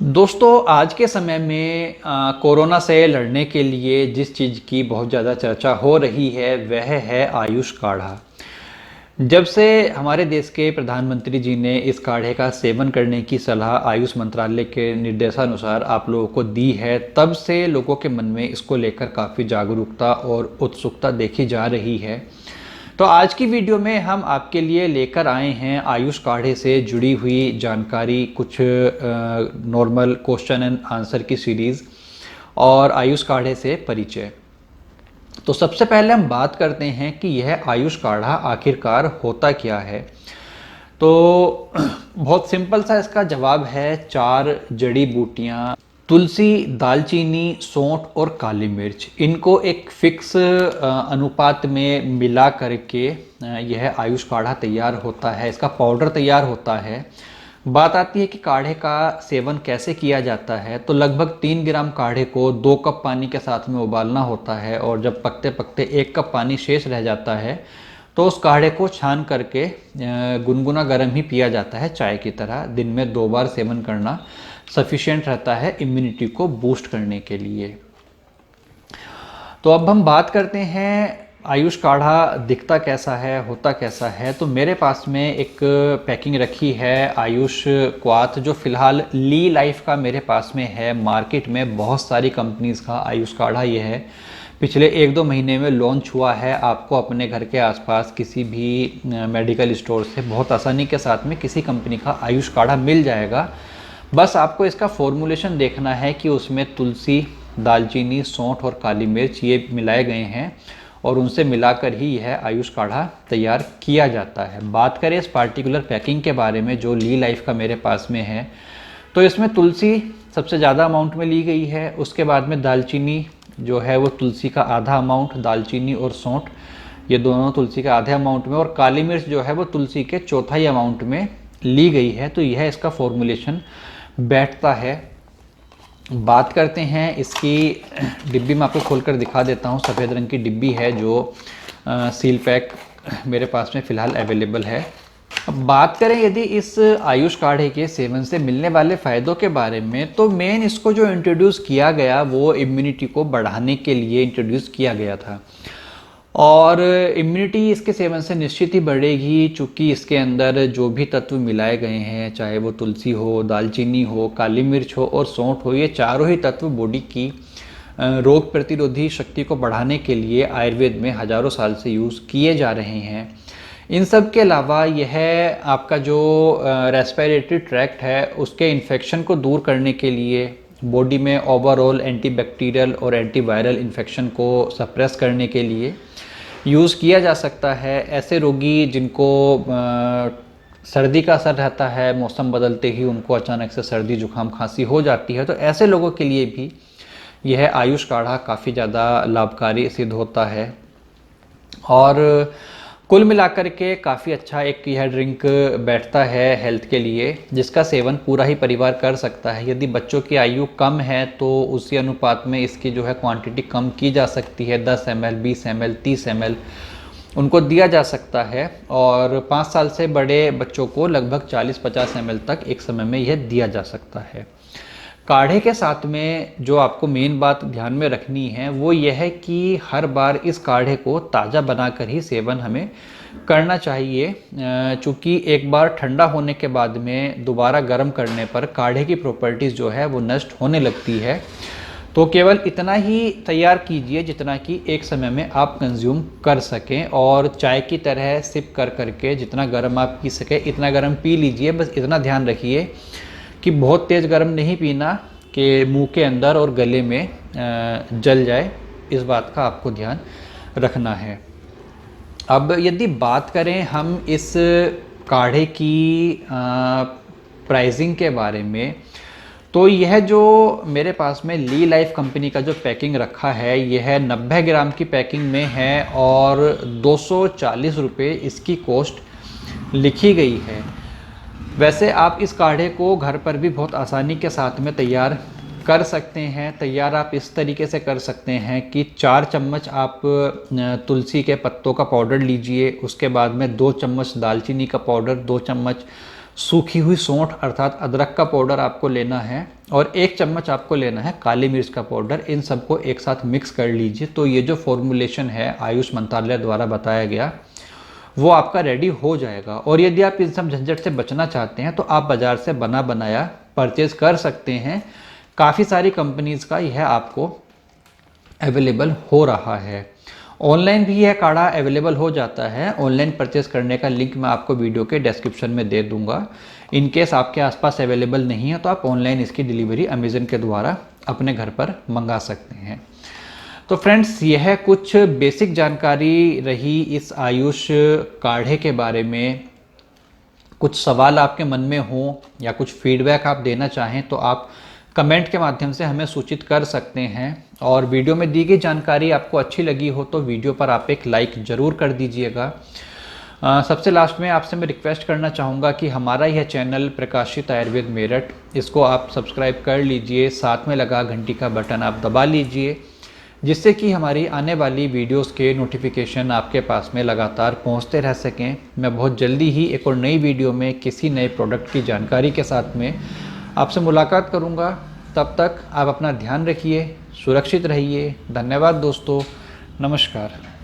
दोस्तों आज के समय में कोरोना से लड़ने के लिए जिस चीज़ की बहुत ज़्यादा चर्चा हो रही है वह है आयुष काढ़ा। जब से हमारे देश के प्रधानमंत्री जी ने इस काढ़े का सेवन करने की सलाह आयुष मंत्रालय के निर्देशानुसार आप लोगों को दी है, तब से लोगों के मन में इसको लेकर काफ़ी जागरूकता और उत्सुकता देखी जा रही है। तो आज की वीडियो में हम आपके लिए लेकर आए हैं आयुष काढ़े से जुड़ी हुई जानकारी, कुछ नॉर्मल क्वेश्चन एंड आंसर की सीरीज़ और आयुष काढ़े से परिचय। तो सबसे पहले हम बात करते हैं कि यह आयुष काढ़ा आखिरकार होता क्या है। तो बहुत सिंपल सा इसका जवाब है, 4 जड़ी बूटियाँ तुलसी, दालचीनी, सौंठ और काली मिर्च, इनको एक फिक्स अनुपात में मिला करके यह आयुष काढ़ा तैयार होता है, इसका पाउडर तैयार होता है। बात आती है कि काढ़े का सेवन कैसे किया जाता है। तो लगभग 3 ग्राम काढ़े को 2 कप पानी के साथ में उबालना होता है और जब पकते पकते 1 कप पानी शेष रह जाता है तो उस काढ़े को छान करके गुनगुना गर्म ही पिया जाता है, चाय की तरह। दिन में 2 बार सेवन करना सफिशिएंट रहता है इम्यूनिटी को बूस्ट करने के लिए। तो अब हम बात करते हैं आयुष काढ़ा दिखता कैसा है, होता कैसा है। तो मेरे पास में एक पैकिंग रखी है आयुष क्वाथ, जो फ़िलहाल ली लाइफ का मेरे पास में है। मार्केट में बहुत सारी कंपनीज़ का आयुष काढ़ा ये है, पिछले 1-2 महीने में लॉन्च हुआ है। आपको अपने घर के आसपास किसी भी मेडिकल स्टोर से बहुत आसानी के साथ में किसी कंपनी का आयुष काढ़ा मिल जाएगा। बस आपको इसका फॉर्मूलेशन देखना है कि उसमें तुलसी, दालचीनी, सौंठ और काली मिर्च ये मिलाए गए हैं और उनसे मिलाकर ही यह आयुष काढ़ा तैयार किया जाता है। बात करें इस पार्टिकुलर पैकिंग के बारे में जो ली लाइफ का मेरे पास में है, तो इसमें तुलसी सबसे ज़्यादा अमाउंट में ली गई है। उसके बाद में दालचीनी जो है वो तुलसी का आधा अमाउंट, दालचीनी और सौंठ ये दोनों तुलसी का आधे अमाउंट में, और काली मिर्च जो है वो तुलसी के चौथाई अमाउंट में ली गई है। तो यह इसका फॉर्मूलेशन बैठता है। बात करते हैं इसकी डिब्बी, मैं आपको खोलकर दिखा देता हूँ। सफ़ेद रंग की डिब्बी है जो सील पैक मेरे पास में फ़िलहाल अवेलेबल है। अब बात करें यदि इस आयुष काढ़े के सेवन से मिलने वाले फ़ायदों के बारे में, तो मेन इसको जो इंट्रोड्यूस किया गया वो इम्यूनिटी को बढ़ाने के लिए इंट्रोड्यूस किया गया था, और इम्यूनिटी इसके सेवन से निश्चित ही बढ़ेगी, चूँकि इसके अंदर जो भी तत्व मिलाए गए हैं, चाहे वो तुलसी हो, दालचीनी हो, काली मिर्च हो और सौंठ हो, ये चारों ही तत्व बॉडी की रोग प्रतिरोधी शक्ति को बढ़ाने के लिए आयुर्वेद में हज़ारों साल से यूज़ किए जा रहे हैं। इन सब के अलावा यह आपका जो रेस्पिरेटरी ट्रैक्ट है उसके इन्फेक्शन को दूर करने के लिए, बॉडी में ओवरऑल एंटीबैक्टीरियल और एंटीवायरल इन्फेक्शन को सप्रेस करने के लिए यूज़ किया जा सकता है। ऐसे रोगी जिनको सर्दी का असर रहता है, मौसम बदलते ही उनको अचानक से सर्दी जुकाम खांसी हो जाती है, तो ऐसे लोगों के लिए भी यह आयुष काढ़ा काफ़ी ज़्यादा लाभकारी सिद्ध होता है। और कुल मिलाकर के काफ़ी अच्छा एक यह ड्रिंक बैठता है हेल्थ के लिए, जिसका सेवन पूरा ही परिवार कर सकता है। यदि बच्चों की आयु कम है तो उसी अनुपात में इसकी जो है क्वांटिटी कम की जा सकती है। 10 ml, 20 ml, 30 ml उनको दिया जा सकता है, और 5 साल से बड़े बच्चों को लगभग 40-50 ml तक एक समय में यह दिया जा सकता है। काढ़े के साथ में जो आपको मेन बात ध्यान में रखनी है वो यह है कि हर बार इस काढ़े को ताज़ा बनाकर ही सेवन हमें करना चाहिए, चूँकि एक बार ठंडा होने के बाद में दोबारा गर्म करने पर काढ़े की प्रॉपर्टीज़ जो है वो नष्ट होने लगती है। तो केवल इतना ही तैयार कीजिए जितना कि एक समय में आप कंज्यूम कर सकें, और चाय की तरह सिप कर करके जितना गर्म आप पी सकें इतना गर्म पी लीजिए। बस इतना ध्यान रखिए कि बहुत तेज़ गर्म नहीं पीना कि मुंह के अंदर और गले में जल जाए, इस बात का आपको ध्यान रखना है। अब यदि बात करें हम इस काढ़े की प्राइसिंग के बारे में, तो यह जो मेरे पास में ली लाइफ कंपनी का जो पैकिंग रखा है यह 90 ग्राम की पैकिंग में है और 240 रुपये इसकी कॉस्ट लिखी गई है। वैसे आप इस काढ़े को घर पर भी बहुत आसानी के साथ में तैयार कर सकते हैं। तैयार आप इस तरीके से कर सकते हैं कि 4 चम्मच आप तुलसी के पत्तों का पाउडर लीजिए, उसके बाद में 2 चम्मच दालचीनी का पाउडर, 2 चम्मच सूखी हुई सौंठ अर्थात अदरक का पाउडर आपको लेना है और 1 चम्मच आपको लेना है काली मिर्च का पाउडर। इन सबको एक साथ मिक्स कर लीजिए। तो ये जो फॉर्मूलेशन है आयुष मंत्रालय द्वारा बताया गया वो आपका रेडी हो जाएगा। और यदि आप इन सब झंझट से बचना चाहते हैं तो आप बाज़ार से बना बनाया परचेज़ कर सकते हैं। काफ़ी सारी कंपनीज़ का यह आपको अवेलेबल हो रहा है। ऑनलाइन भी यह काढ़ा अवेलेबल हो जाता है। ऑनलाइन परचेस करने का लिंक मैं आपको वीडियो के डिस्क्रिप्शन में दे दूंगा। इन केस आपके आसपास अवेलेबल नहीं है तो आप ऑनलाइन इसकी डिलीवरी अमेज़न के द्वारा अपने घर पर मंगा सकते हैं। तो फ्रेंड्स, यह कुछ बेसिक जानकारी रही इस आयुष काढ़े के बारे में। कुछ सवाल आपके मन में हो या कुछ फीडबैक आप देना चाहें तो आप कमेंट के माध्यम से हमें सूचित कर सकते हैं। और वीडियो में दी गई जानकारी आपको अच्छी लगी हो तो वीडियो पर आप एक लाइक ज़रूर कर दीजिएगा। सबसे लास्ट में आपसे मैं रिक्वेस्ट करना चाहूँगा कि हमारा यह चैनल प्रकाशित आयुर्वेद मेरठ, इसको आप सब्सक्राइब कर लीजिए। साथ में लगा घंटी का बटन आप दबा लीजिए, जिससे कि हमारी आने वाली वीडियोस के नोटिफिकेशन आपके पास में लगातार पहुंचते रह सकें। मैं बहुत जल्दी ही एक और नई वीडियो में किसी नए प्रोडक्ट की जानकारी के साथ में आपसे मुलाकात करूंगा। तब तक आप अपना ध्यान रखिए, सुरक्षित रहिए। धन्यवाद दोस्तों, नमस्कार।